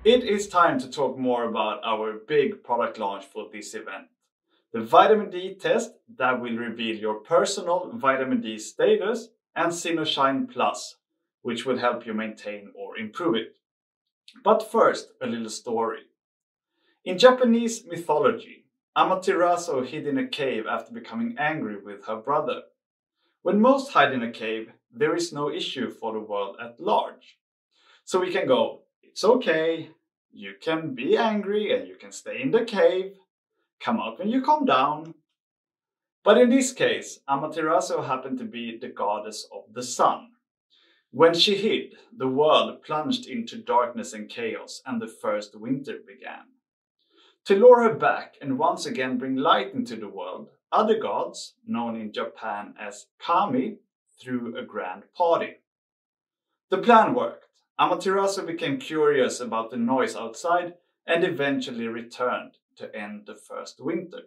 It is time to talk more about our big product launch for this event. The vitamin D test that will reveal your personal vitamin D status, and ZinoShine Plus, which will help you maintain or improve it. But first, a little story. In Japanese mythology, Amaterasu hid in a cave after becoming angry with her brother. When most hide in a cave, there is no issue for the world at large. So we can go, it's okay, you can be angry and you can stay in the cave, come out when you calm down. But in this case, Amaterasu happened to be the goddess of the sun. When she hid, the world plunged into darkness and chaos, and the first winter began. To lure her back and once again bring light into the world, other gods, known in Japan as kami, threw a grand party. The plan worked. Amaterasu became curious about the noise outside and eventually returned to end the first winter.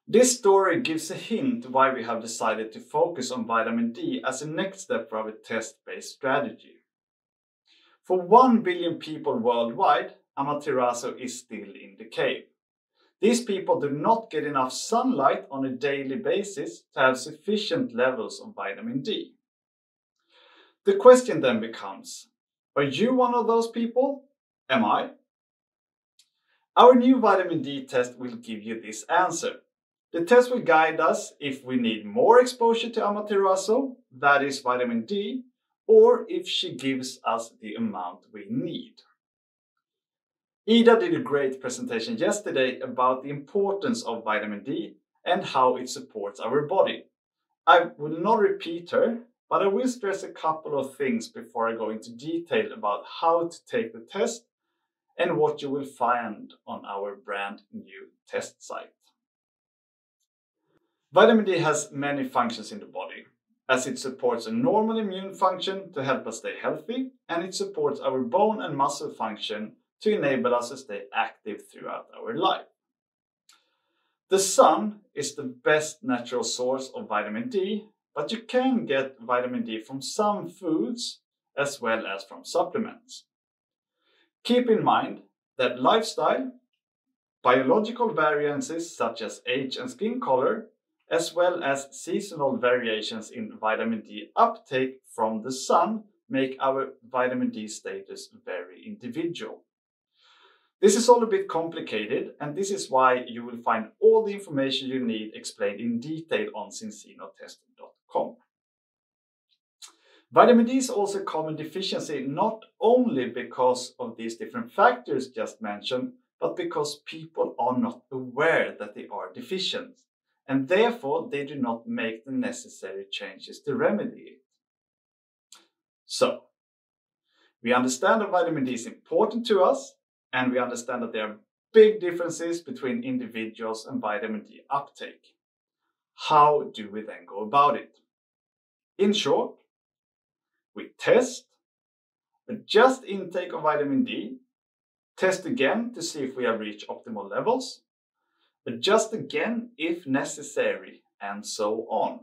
This story gives a hint why we have decided to focus on vitamin D as a next step for our test-based strategy. For 1 billion people worldwide, Amaterasu is still in the cave. These people do not get enough sunlight on a daily basis to have sufficient levels of vitamin D. The question then becomes, are you one of those people? Am I? Our new vitamin D test will give you this answer. The test will guide us if we need more exposure to Amaterasu, that is vitamin D, or if she gives us the amount we need. Ida did a great presentation yesterday about the importance of vitamin D and how it supports our body. I will not repeat her, but I will stress a couple of things before I go into detail about how to take the test and what you will find on our brand new test site. Vitamin D has many functions in the body, as it supports a normal immune function to help us stay healthy, and it supports our bone and muscle function to enable us to stay active throughout our life. The sun is the best natural source of vitamin D, but you can get vitamin D from some foods as well as from supplements. Keep in mind that lifestyle, biological variances such as age and skin color, as well as seasonal variations in vitamin D uptake from the sun make our vitamin D status very individual. This is all a bit complicated, and this is why you will find all the information you need explained in detail on zinotest.com. Vitamin D is also a common deficiency not only because of these different factors just mentioned, but because people are not aware that they are deficient, and therefore they do not make the necessary changes to remedy it. So, we understand that vitamin D is important to us, and we understand that there are big differences between individuals and vitamin D uptake. How do we then go about it? In short, we test, adjust intake of vitamin D, test again to see if we have reached optimal levels, adjust again if necessary, and so on.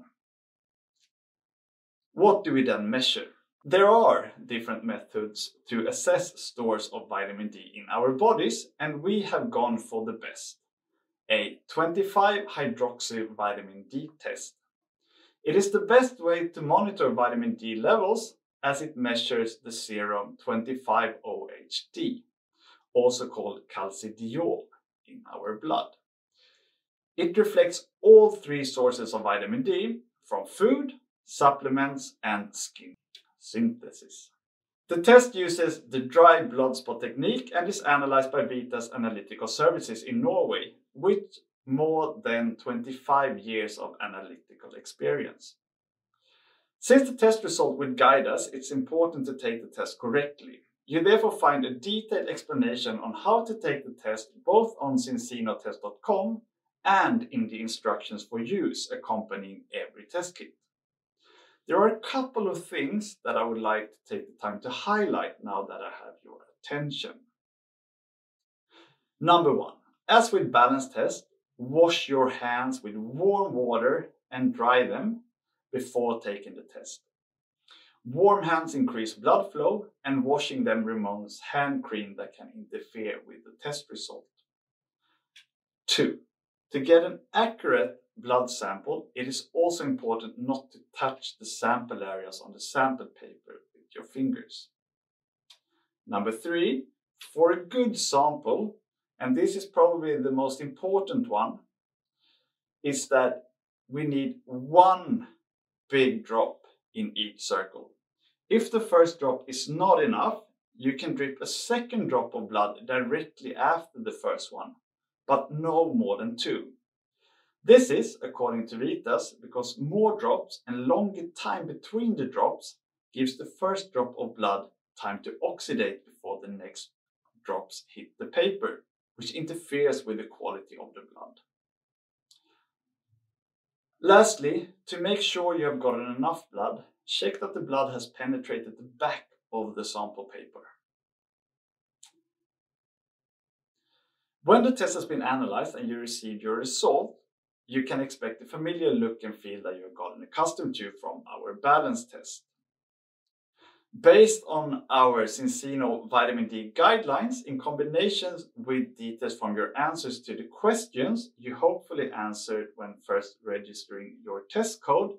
What do we then measure? There are different methods to assess stores of vitamin D in our bodies, and we have gone for the best, a 25-hydroxy vitamin D test. It is the best way to monitor vitamin D levels as it measures the serum 25-OHD, also called calcidiol, in our blood. It reflects all three sources of vitamin D from food, supplements, and skin synthesis. The test uses the dry blood spot technique and is analyzed by Vita's Analytical Services in Norway, with more than 25 years of analytical experience. Since the test result will guide us, it's important to take the test correctly. You therefore find a detailed explanation on how to take the test both on zinotest.com and in the instructions for use accompanying every test kit. There are a couple of things that I would like to take the time to highlight now that I have your attention. Number one, as with balance test, wash your hands with warm water and dry them before taking the test. Warm hands increase blood flow, and washing them removes hand cream that can interfere with the test result. 2. To get an accurate blood sample, it is also important not to touch the sample areas on the sample paper with your fingers. Number 3, for a good sample, and this is probably the most important one, is that we need one big drop in each circle. If the first drop is not enough, you can drip a second drop of blood directly after the first one, but no more than 2. This is, according to Ritas, because more drops and longer time between the drops gives the first drop of blood time to oxidate before the next drops hit the paper, which interferes with the quality of the blood. Lastly, to make sure you have gotten enough blood, check that the blood has penetrated the back of the sample paper. When the test has been analyzed and you received your result, you can expect the familiar look and feel that you have gotten accustomed to from our balance test. Based on our Jonsson vitamin D guidelines, in combination with details from your answers to the questions you hopefully answered when first registering your test code,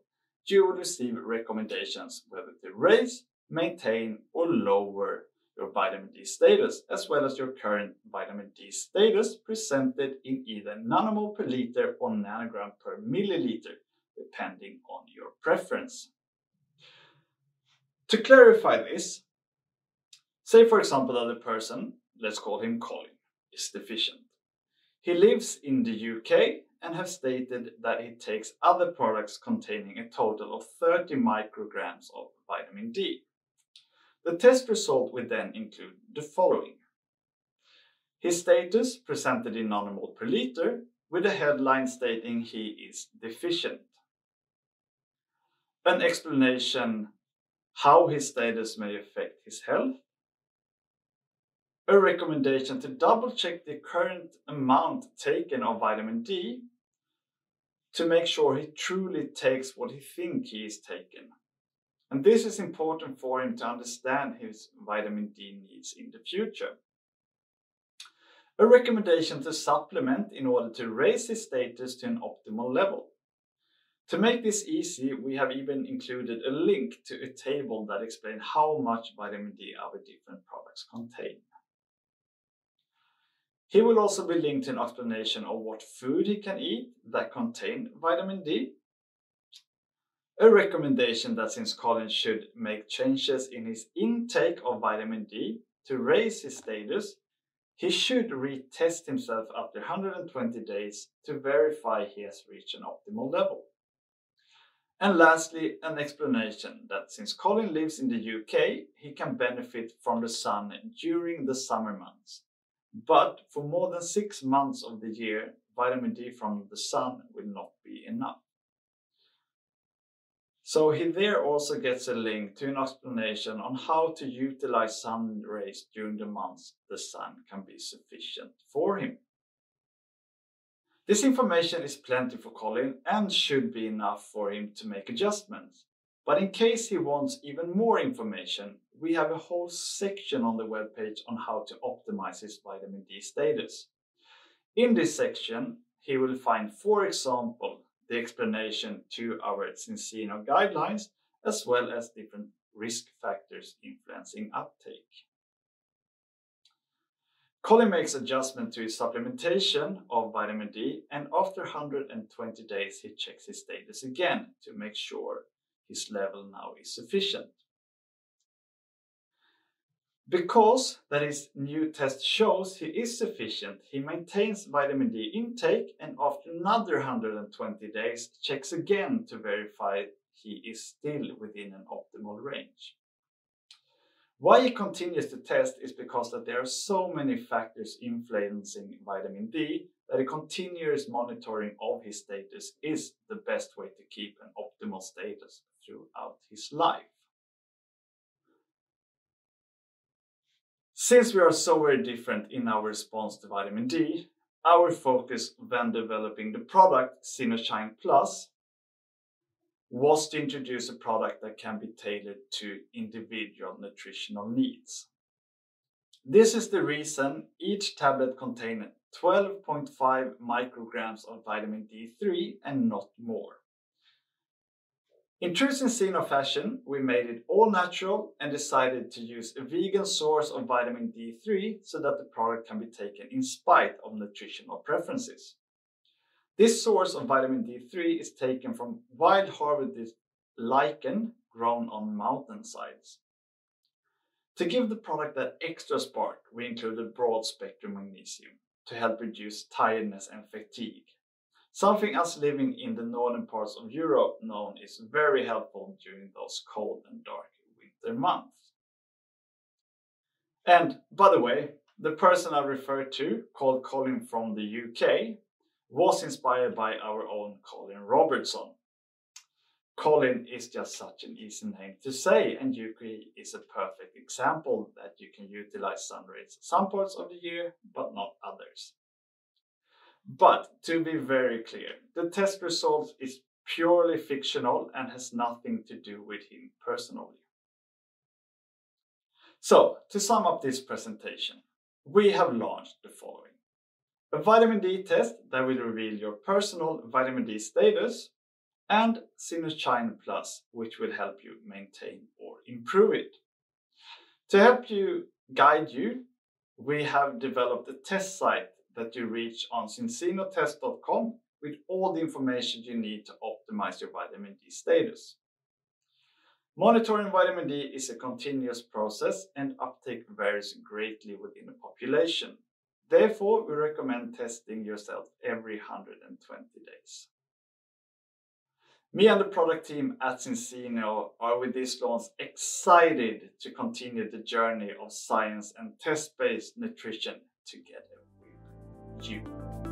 you will receive recommendations whether to raise, maintain, or lower your vitamin D status, as well as your current vitamin D status presented in either nanomole per liter or nanogram per milliliter, depending on your preference. To clarify this, say for example that a person, let's call him Colin, is deficient. He lives in the UK and has stated that he takes other products containing a total of 30 micrograms of vitamin D. The test result would then include the following. His status presented in nanomole per liter with a headline stating he is deficient. An explanation how his status may affect his health. A recommendation to double check the current amount taken of vitamin D to make sure he truly takes what he thinks he is taking. And this is important for him to understand his vitamin D needs in the future. A recommendation to supplement in order to raise his status to an optimal level. To make this easy, we have even included a link to a table that explains how much vitamin D our different products contain. He will also be linked to an explanation of what food he can eat that contain vitamin D. A recommendation that since Colin should make changes in his intake of vitamin D to raise his status, he should retest himself after 120 days to verify he has reached an optimal level. And lastly, an explanation that since Colin lives in the UK, he can benefit from the sun during the summer months. But for more than 6 months of the year, vitamin D from the sun will not be enough. So he there also gets a link to an explanation on how to utilize sun rays during the months the sun can be sufficient for him. This information is plenty for Colin and should be enough for him to make adjustments. But in case he wants even more information, we have a whole section on the webpage on how to optimize his vitamin D status. In this section, he will find, for example, the explanation to our Jonsson guidelines, as well as different risk factors influencing uptake. Colin makes adjustment to his supplementation of vitamin D, and after 120 days he checks his status again to make sure his level now is sufficient. Because that his new test shows he is sufficient, he maintains vitamin D intake and after another 120 days checks again to verify he is still within an optimal range. Why he continues to test is because that there are so many factors influencing vitamin D that a continuous monitoring of his status is the best way to keep an optimal status throughout his life. Since we are so very different in our response to vitamin D, our focus when developing the product ZinoShine Plus was to introduce a product that can be tailored to individual nutritional needs. This is the reason each tablet contains 12.5 micrograms of vitamin D3 and not more. In true Zino fashion, we made it all natural and decided to use a vegan source of vitamin D3 so that the product can be taken in spite of nutritional preferences. This source of vitamin D3 is taken from wild harvested lichen grown on mountainsides. To give the product that extra spark, we included broad spectrum magnesium to help reduce tiredness and fatigue. Something us living in the northern parts of Europe know is very helpful during those cold and dark winter months. And by the way, the person I referred to, called Colin from the UK, was inspired by our own Colin Robertson. Colin is just such an easy name to say, and UK is a perfect example that you can utilize sun rays some parts of the year, but not others. But to be very clear, the test results is purely fictional and has nothing to do with him personally. So, to sum up this presentation, we have launched the following. A vitamin D test that will reveal your personal vitamin D status, and ZinoShine Plus, which will help you maintain or improve it. To help you guide you, we have developed a test site that you reach on zinotest.com with all the information you need to optimize your vitamin D status. Monitoring vitamin D is a continuous process and uptake varies greatly within a population. Therefore, we recommend testing yourself every 120 days. Me and the product team at Zino are with this launch excited to continue the journey of science and test-based nutrition together with you.